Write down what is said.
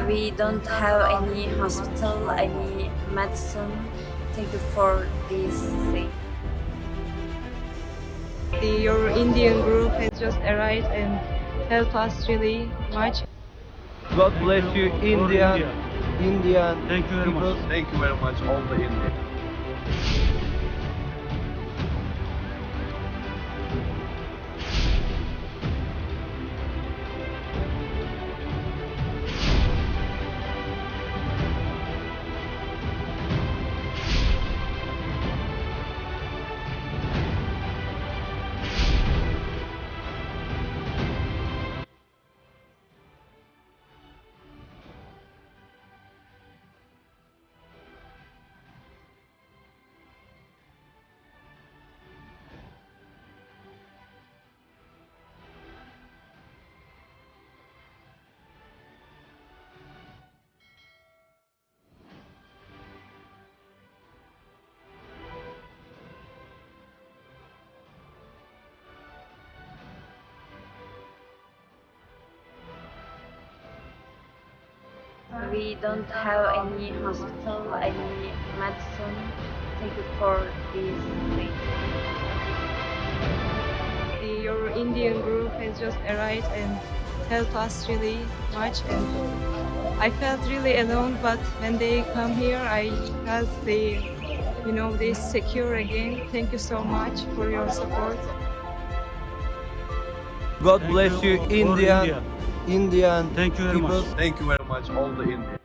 We don't have any hospital, any medicine. Thank you for this thing. Your Indian group has just arrived and helped us really much. God bless you, Indian Thank you very people. much. Thank you very much, all the Indians. We don't have any hospital, any medicine. Thank you for this thing. Your Indian group has just arrived and helped us really much. And I felt really alone, but when they come here, I felt they secure again. Thank you so much for your support. God bless you, Indian Thank you very people. much. Thank you very much, all the Indians.